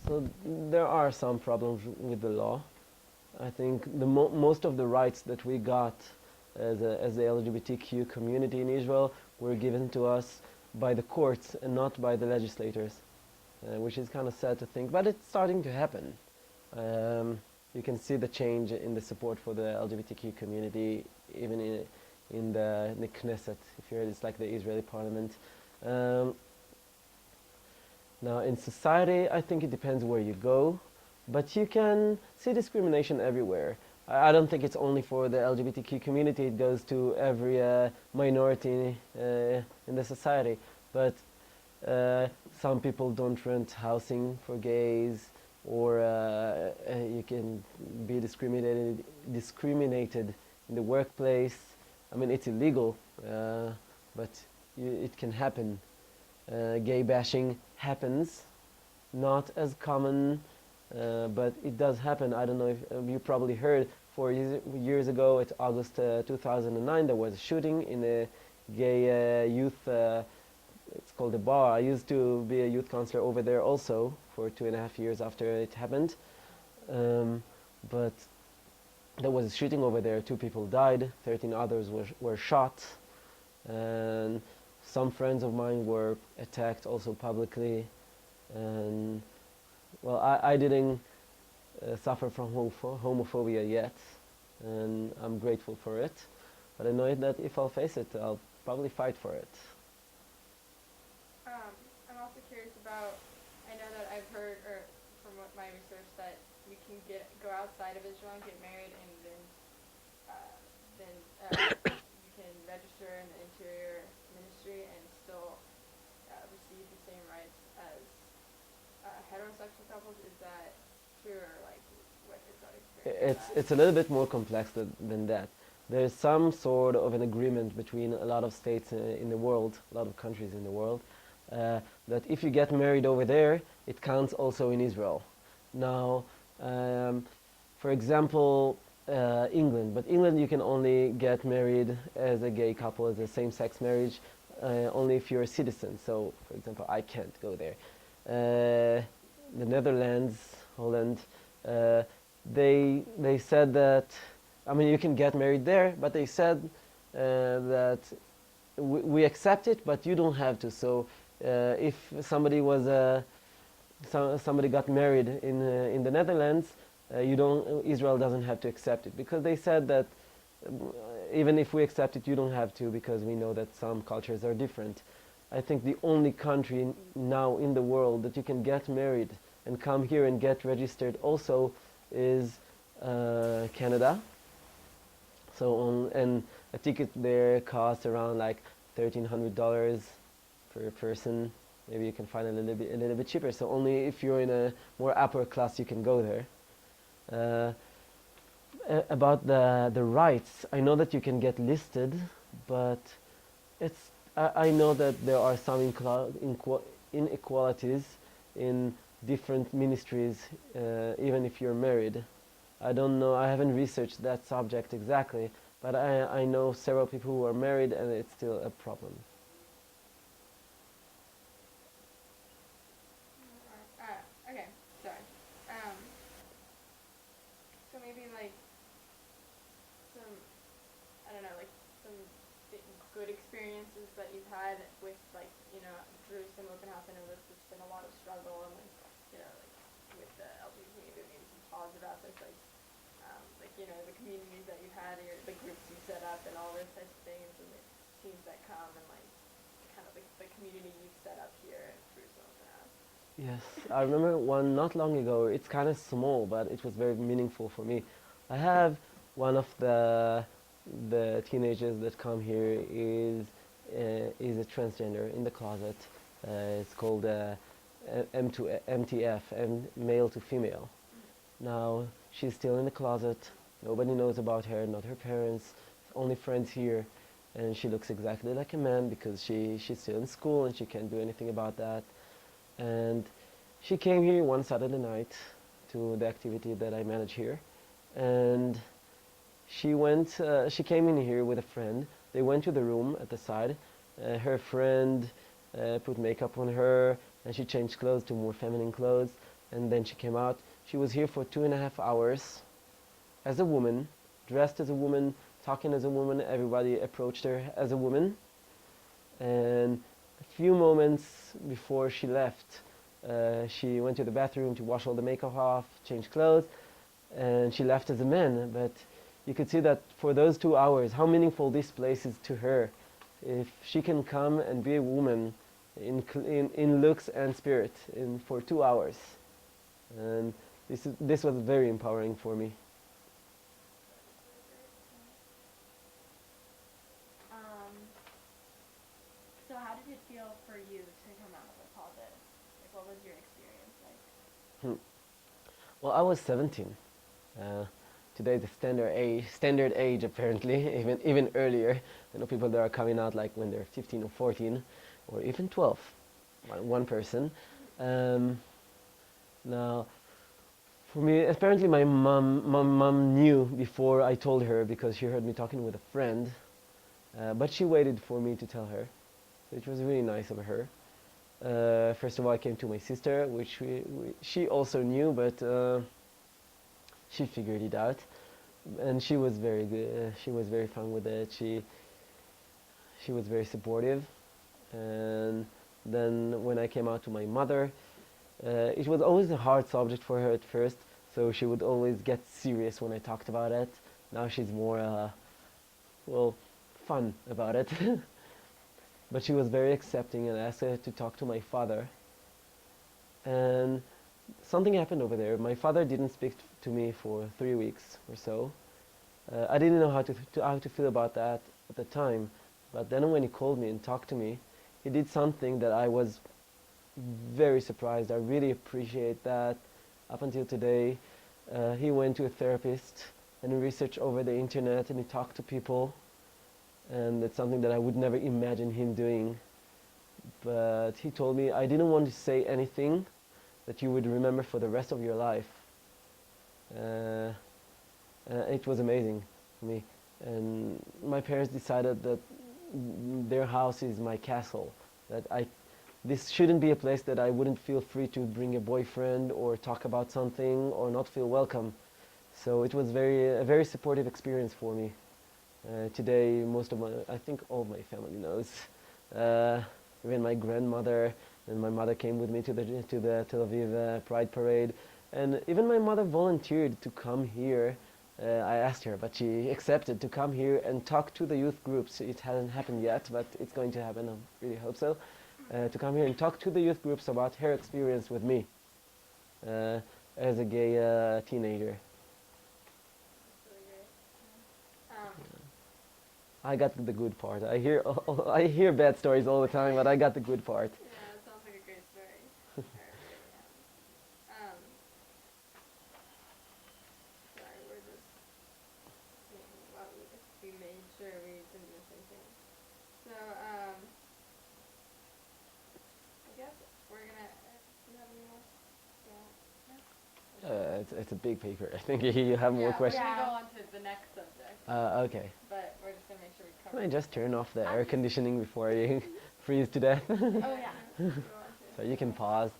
So there are some problems with the law. I think most of the rights that we got as the LGBTQ community in Israel were given to us by the courts and not by the legislators, which is kind of sad to think, but it's starting to happen. Um, you can see the change in the support for the LGBTQ community, even in the Knesset. If you heard, it's like the Israeli parliament. Um, Now, in society, I think it depends where you go, but you can see discrimination everywhere. I don't think it's only for the LGBTQ community, it goes to every minority in the society. But some people don't rent housing for gays, or you can be discriminated in the workplace. I mean, it's illegal, but it can happen. Gay bashing happens, not as common, but it does happen. I don't know if you probably heard 4 years ago, at August 2009, there was a shooting in a gay youth, it's called a bar. I used to be a youth counselor over there also for 2.5 years after it happened. But there was a shooting over there, 2 people died, 13 others were shot, and some friends of mine were attacked also publicly, and well, I didn't suffer from homophobia yet, and I'm grateful for it. But I know that if I'll face it, I'll probably fight for it. I'm also curious about. I know that I've heard, or from what my research, that you can go outside of Israel and get married, and then you can register in the Interior Ministry and still receive the same rights as heterosexual couples. Is that true, or like what is that experience? It's a little bit more complex than that. There's some sort of an agreement between a lot of states in the world, a lot of countries in the world, that if you get married over there, it counts also in Israel. Now, for example, England, but England you can only get married as a gay couple, as a same-sex marriage, only if you're a citizen. So, for example, I can't go there. The Netherlands, Holland, they said that, I mean, you can get married there, but they said that we accept it, but you don't have to. So if somebody somebody got married in the Netherlands, Israel doesn't have to accept it, because they said that even if we accept it, you don't have to, because we know that some cultures are different. I think the only country now in the world that you can get married and come here and get registered also is Canada. So and a ticket there costs around like $1,300 per person. Maybe you can find a little bit cheaper. So only if you're in a more upper class you can go there. About the rights, I know that you can get listed, but I know that there are some inequalities in different ministries, even if you're married. I don't know, I haven't researched that subject exactly, but I know several people who are married and it's still a problem. Okay, sorry. So maybe like some, I don't know, like some good experiences that you've had with like, Jerusalem Open House. I know that there's been a lot of struggle and like with the LGBT community, maybe some positive aspects like the communities that you've had, or the groups you set up and all those types of things, and the teams that come, and like kind of the community you've set up here at Jerusalem Open House. Yes, I remember one not long ago. It's kind of small, but it was very meaningful for me. I have one of the teenagers that come here is a transgender in the closet. It's called MTF, male to female. Now she's still in the closet. Nobody knows about her, not her parents, only friends here, and she looks exactly like a man because she's still in school and she can't do anything about that. And she came here one Saturday night to the activity that I manage here, and she came in here with a friend. They went to the room at the side. Her friend put makeup on her, and she changed clothes to more feminine clothes. and then she came out. She was here for 2.5 hours as a woman, dressed as a woman, talking as a woman. Everybody approached her as a woman. And a few moments before she left, she went to the bathroom to wash all the makeup off, change clothes, and she left as a man. But you could see that for those 2 hours, how meaningful this place is to her. If she can come and be a woman in looks and spirit for 2 hours. And this was very empowering for me. So how did it feel for you to come out of the closet? Like, what was your experience like? Well, I was 17. Uh, Today the standard age apparently, even earlier. I know people that are coming out like when they're 15 or 14, or even 12. One person. Now, for me, apparently my mom knew before I told her because she heard me talking with a friend, but she waited for me to tell her. So it was really nice of her. First of all, I came to my sister, which she also knew, but she figured it out, and she was very good. She was very fun with it. She was very supportive, and then when I came out to my mother, it was always a hard subject for her at first, so she would always get serious when I talked about it. Now she's more, well, fun about it. But she was very accepting and asked her to talk to my father. And something happened over there. My father didn't speak to me for 3 weeks or so. I didn't know how to feel about that at the time. But then when he called me and talked to me, he did something that I was very surprised. I really appreciate that. Up until today, he went to a therapist and he researched over the internet and he talked to people, and it's something that I would never imagine him doing. But he told me I didn't want to say anything that you would remember for the rest of your life. It was amazing for me. And my parents decided that their house is my castle, that this shouldn't be a place that I wouldn't feel free to bring a boyfriend or talk about something or not feel welcome. So it was a very supportive experience for me. Today, I think all of my family knows. Even my grandmother and my mother came with me to the Tel Aviv Pride Parade, and even my mother volunteered to come here. I asked her, but she accepted to come here and talk to the youth groups. It hasn't happened yet, but it's going to happen. I really hope so. To come here and talk to the youth groups about her experience with me as a gay teenager. That's really great. I got the good part. I hear bad stories all the time, but I got the good part. Yeah, it sounds like a great story. Sorry, we're just seeing what we made sure we didn't miss anything. So, I guess we're gonna. Do you have any more? Yeah. It's a big paper. I think you have more questions. We're gonna go on to the next subject. Okay. But we're just gonna make sure we cover. Can I just turn off the air conditioning before you freeze to death? Oh yeah. So you can pause.